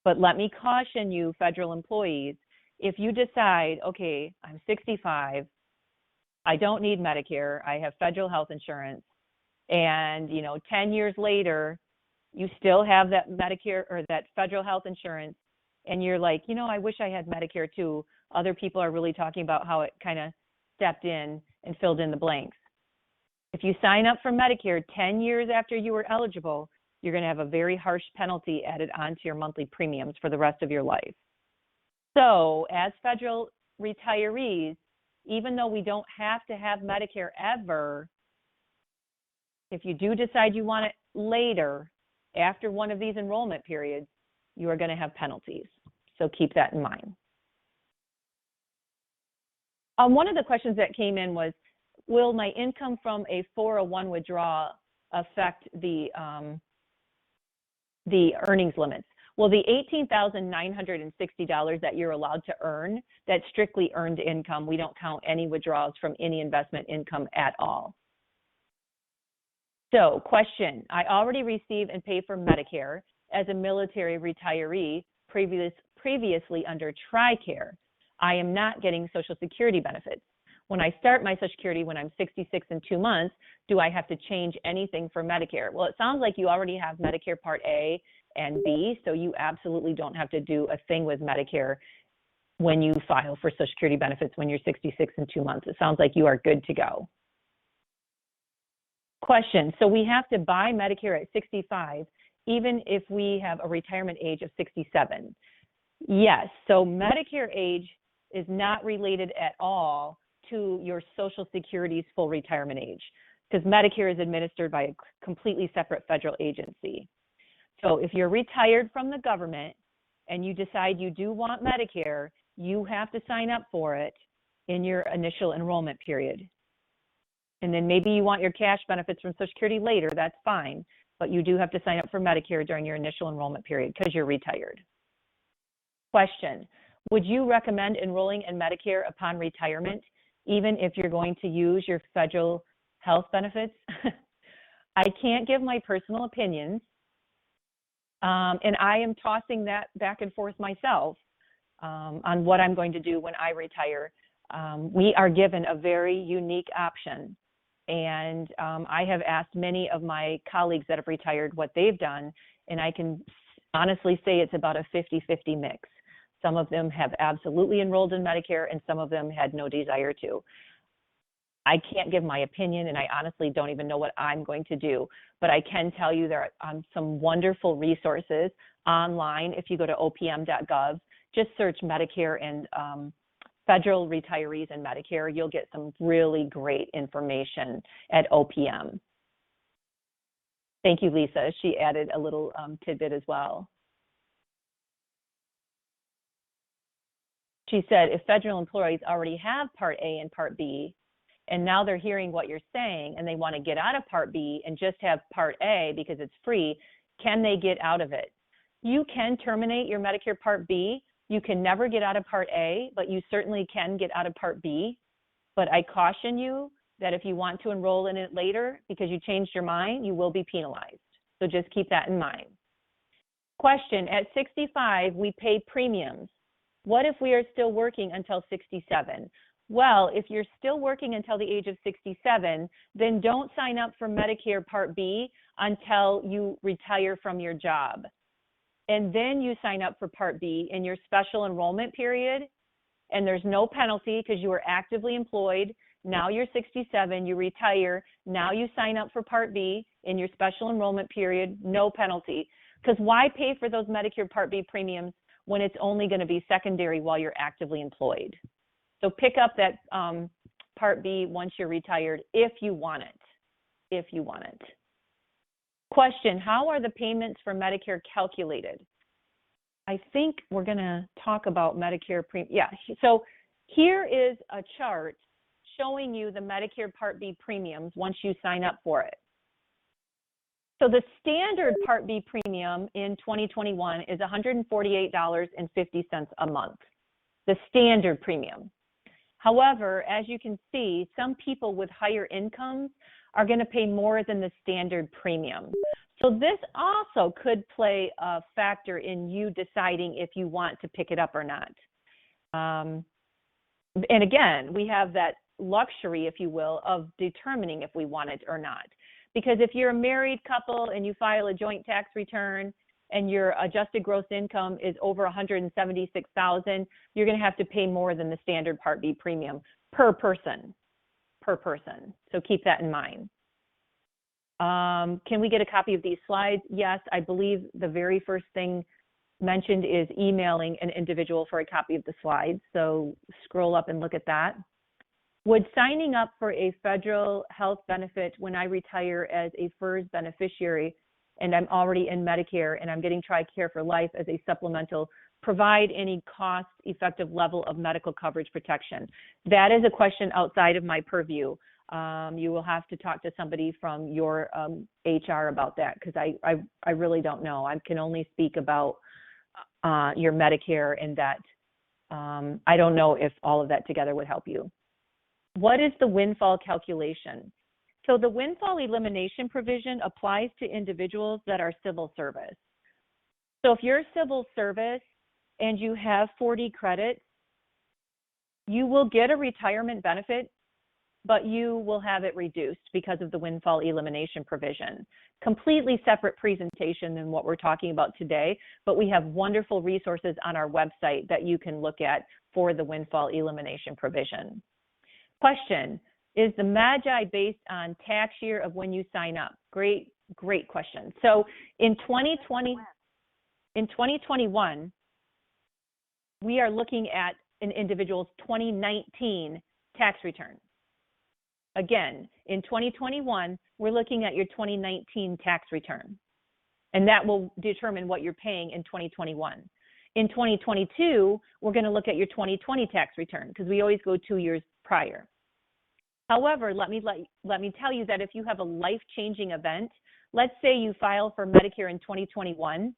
But let me caution you, federal employees, if you decide, okay, I'm 65, I don't need Medicare, I have federal health insurance, and 10 years later, you still have that Medicare or that federal health insurance, and you're like, I wish I had Medicare too. Other people are really talking about how it kind of stepped in and filled in the blanks. If you sign up for Medicare 10 years after you were eligible, you're going to have a very harsh penalty added onto your monthly premiums for the rest of your life. So as federal retirees, even though we don't have to have Medicare ever, if you do decide you want it later, after one of these enrollment periods, you are going to have penalties. So keep that in mind. One of the questions that came in was, will my income from a 401 withdrawal affect the earnings limits? Well, the $18,960 that you're allowed to earn, that's strictly earned income. We don't count any withdrawals from any investment income at all. So, question, I already receive and pay for Medicare as a military retiree previously under TRICARE. I am not getting Social Security benefits. When I start my Social Security when I'm 66 and 2 months, do I have to change anything for Medicare? Well, it sounds like you already have Medicare Part A and B, so you absolutely don't have to do a thing with Medicare when you file for Social Security benefits when you're 66 and 2 months. It sounds like you are good to go. Question, so we have to buy Medicare at 65 even if we have a retirement age of 67. Yes, so Medicare age is not related at all to your Social Security's full retirement age, because Medicare is administered by a completely separate federal agency. So if you're retired from the government and you decide you do want Medicare, you have to sign up for it in your initial enrollment period. And then maybe you want your cash benefits from Social Security later, that's fine, but you do have to sign up for Medicare during your initial enrollment period because you're retired. Question, would you recommend enrolling in Medicare upon retirement, even if you're going to use your federal health benefits? I can't give my personal opinions, and I am tossing that back and forth myself on what I'm going to do when I retire. We are given a very unique option, and I have asked many of my colleagues that have retired what they've done, and I can honestly say it's about a 50-50 mix. Some of them have absolutely enrolled in Medicare, and some of them had no desire to. I can't give my opinion, and I honestly don't even know what I'm going to do. But I can tell you there are some wonderful resources online. If you go to opm.gov, just search Medicare and federal retirees and Medicare, you'll get some really great information at OPM. Thank you, Lisa. She added a little tidbit as well. She said, if federal employees already have Part A and Part B, and now they're hearing what you're saying and they want to get out of Part B and just have Part A because it's free, can they get out of it? You can terminate your Medicare Part B. You can never get out of Part A, but you certainly can get out of Part B. But I caution you that if you want to enroll in it later because you changed your mind, you will be penalized. So just keep that in mind. Question, at 65, we pay premiums. What if we are still working until 67? Well, if you're still working until the age of 67, then don't sign up for Medicare Part B until you retire from your job. And then you sign up for Part B in your special enrollment period, and there's no penalty because you were actively employed. Now you're 67, you retire. Now you sign up for Part B in your special enrollment period, no penalty. Because why pay for those Medicare Part B premiums when it's only going to be secondary while you're actively employed? So pick up that Part B once you're retired if you want it, if you want it. Question, how are the payments for Medicare calculated? I think we're going to talk about Medicare premium. Yeah, so here is a chart showing you the Medicare Part B premiums once you sign up for it. So the standard Part B premium in 2021 is $148.50 a month, the standard premium. However, as you can see, some people with higher incomes are going to pay more than the standard premium. So this also could play a factor in you deciding if you want to pick it up or not. And again, we have that luxury, if you will, of determining if we want it or not. Because if you're a married couple and you file a joint tax return and your adjusted gross income is over $176,000, you're going to have to pay more than the standard Part B premium per person. So keep that in mind. Can we get a copy of these slides? Yes, I believe the very first thing mentioned is emailing an individual for a copy of the slides. So scroll up and look at that. Would signing up for a federal health benefit when I retire as a FERS beneficiary and I'm already in Medicare and I'm getting TRICARE for life as a supplemental provide any cost-effective level of medical coverage protection? That is a question outside of my purview. You will have to talk to somebody from your HR about that because I really don't know. I can only speak about your Medicare and that I don't know if all of that together would help you. What is the windfall calculation? So the windfall elimination provision applies to individuals that are civil service. So if you're civil service and you have 40 credits, you will get a retirement benefit, but you will have it reduced because of the windfall elimination provision. Completely separate presentation than what we're talking about today, but we have wonderful resources on our website that you can look at for the windfall elimination provision. Question, is the MAGI based on tax year of when you sign up? Great question. So in 2021, we are looking at an individual's 2019 tax return. Again, in 2021, we're looking at your 2019 tax return, and that will determine what you're paying in 2021. In 2022, we're going to look at your 2020 tax return because we always go 2 years prior. However, let me tell you that if you have a life-changing event, let's say you file for Medicare in 2021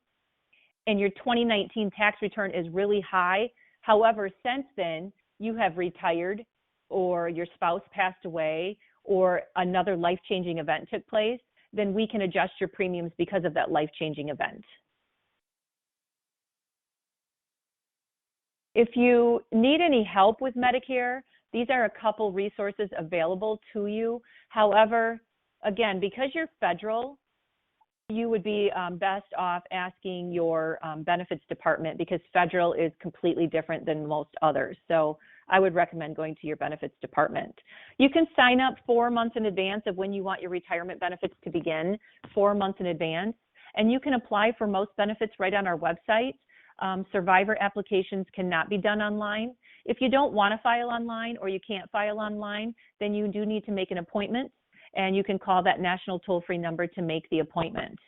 and your 2019 tax return is really high. However, since then, you have retired or your spouse passed away or another life-changing event took place, then we can adjust your premiums because of that life-changing event. If you need any help with Medicare, these are a couple resources available to you. However, again, because you're federal, you would be best off asking your benefits department because federal is completely different than most others. So I would recommend going to your benefits department. You can sign up 4 months in advance of when you want your retirement benefits to begin, 4 months in advance, and you can apply for most benefits right on our website. Survivor applications cannot be done online. If you don't want to file online or you can't file online, then you do need to make an appointment, and you can call that national toll-free number to make the appointment.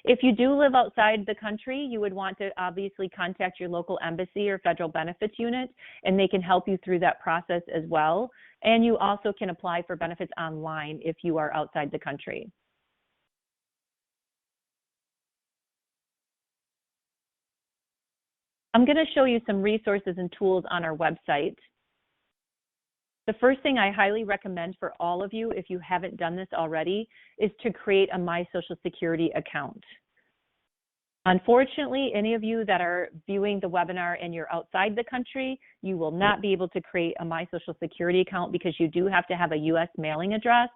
If you do live outside the country, you would want to obviously contact your local embassy or federal benefits unit, and they can help you through that process as well. And you also can apply for benefits online if you are outside the country. I'm going to show you some resources and tools on our website. The first thing I highly recommend for all of you, if you haven't done this already, is to create a My Social Security account. Unfortunately, any of you that are viewing the webinar and you're outside the country, you will not be able to create a My Social Security account because you do have to have a U.S. mailing address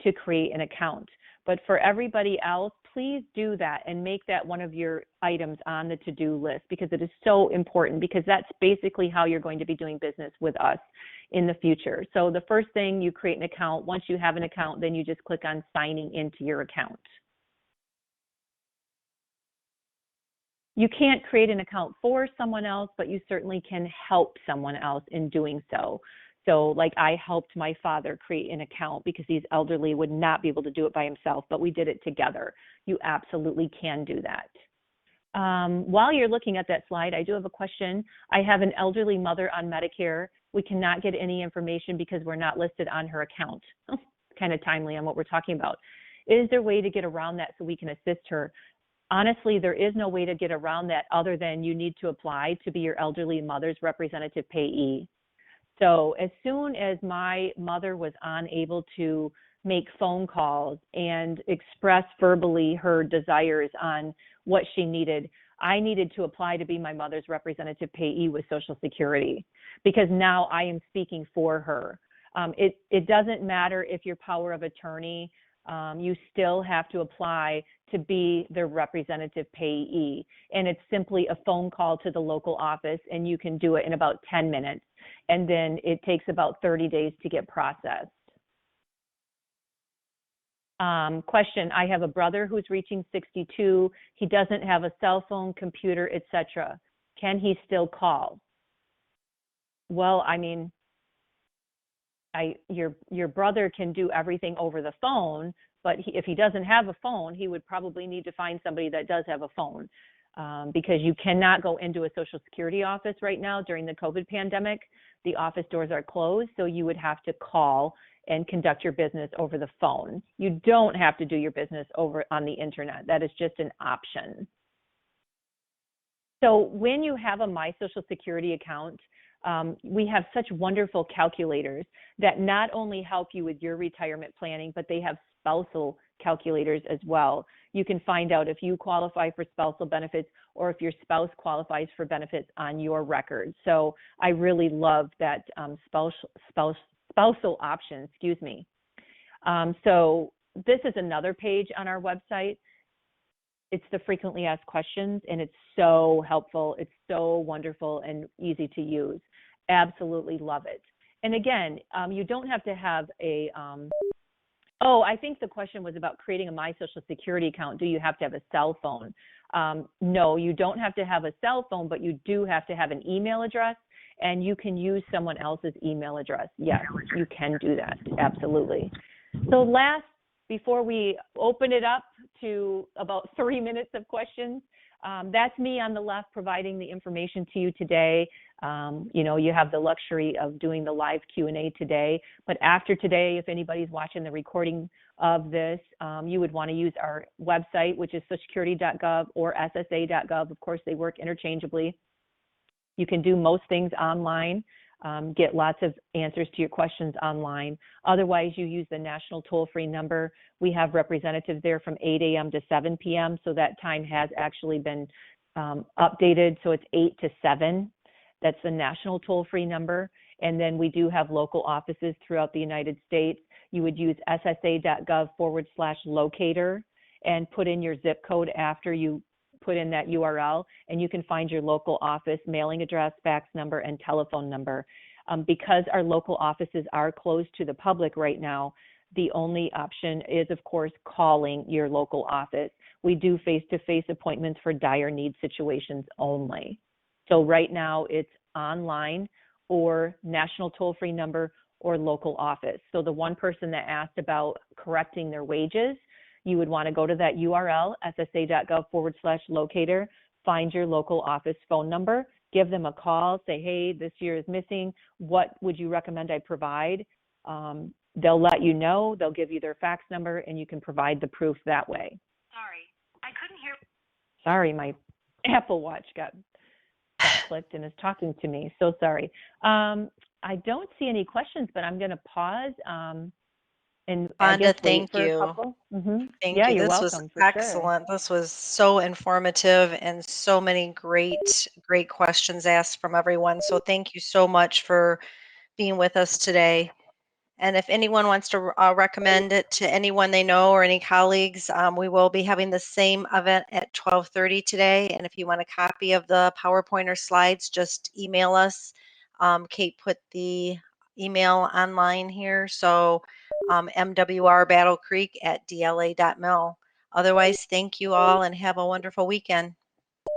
to create an account. But for everybody else, please do that and make that one of your items on the to-do list because it is so important, because that's basically how you're going to be doing business with us in the future. So the first thing, you create an account. Once you have an account, then you just click on signing into your account. You can't create an account for someone else, but you certainly can help someone else in doing so. So like I helped my father create an account because he's elderly, would not be able to do it by himself, but we did it together. You absolutely can do that. While you're looking at that slide, I do have a question. I have an elderly mother on Medicare. We cannot get any information because we're not listed on her account. Kind of timely on what we're talking about. Is there a way to get around that so we can assist her? Honestly, there is no way to get around that other than you need to apply to be your elderly mother's representative payee. So as soon as my mother was unable to make phone calls and express verbally her desires on what she needed, I needed to apply to be my mother's representative payee with Social Security, because now I am speaking for her. It doesn't matter if your power of attorney, you still have to apply to be the representative payee. And it's simply a phone call to the local office, and you can do it in about 10 minutes. And then it takes about 30 days to get processed. Question, I have a brother who's reaching 62. He doesn't have a cell phone, computer, etc. Can he still call? Well, I mean, your brother can do everything over the phone, but if he doesn't have a phone, he would probably need to find somebody that does have a phone, because you cannot go into a Social Security office right now during the COVID pandemic. The office doors are closed, so you would have to call and conduct your business over the phone. You don't have to do your business over on the internet. That is just an option. So when you have a My Social Security account, we have such wonderful calculators that not only help you with your retirement planning, but they have spousal calculators as well. You can find out if you qualify for spousal benefits or if your spouse qualifies for benefits on your record. So I really love that spousal option, excuse me. So this is another page on our website. It's the frequently asked questions, and it's so helpful. It's so wonderful and easy to use. Absolutely love it. And again, you don't have to have a, I think the question was about creating a My Social Security account. Do you have to have a cell phone? No, you don't have to have a cell phone, but you do have to have an email address, and you can use someone else's email address. Yes, you can do that, absolutely. So last, before we open it up to about 3 minutes of questions, that's me on the left providing the information to you today. You know, you have the luxury of doing the live Q&A today, but after today, if anybody's watching the recording of this, you would want to use our website, which is socialsecurity.gov or ssa.gov. Of course, they work interchangeably. You can do most things online. Get lots of answers to your questions online. Otherwise, you use the national toll-free number. We have representatives there from 8 a.m. to 7 p.m., so that time has actually been updated, so it's 8 to 7. That's the national toll-free number. And then we do have local offices throughout the United States. You would use ssa.gov/locator and put in your zip code after you put in that URL, and you can find your local office, mailing address, fax number, and telephone number. Because our local offices are closed to the public right now, the only option is, of course, calling your local office. We do face-to-face appointments for dire need situations only. So right now it's online or national toll-free number or local office. So the one person that asked about correcting their wages, you would want to go to that URL, ssa.gov/locator, find your local office phone number, give them a call, say, hey, this year is missing. What would you recommend I provide? They'll let you know. They'll give you their fax number, and you can provide the proof that way. Sorry, I couldn't hear. Sorry, my Apple Watch got clicked and is talking to me. So sorry. I don't see any questions, but I'm going to pause. And I guess Vonda, wait thank for a you. couple. Thank Yeah, you. you're This was welcome for sure. excellent. This was so informative and so many great questions asked from everyone. So thank you so much for being with us today. And if anyone wants to recommend it to anyone they know or any colleagues, we will be having the same event at 12:30 today. And if you want a copy of the PowerPoint or slides, just email us. Kate put the email online here. So MWR Battle Creek at DLA.mil. Otherwise, thank you all and have a wonderful weekend.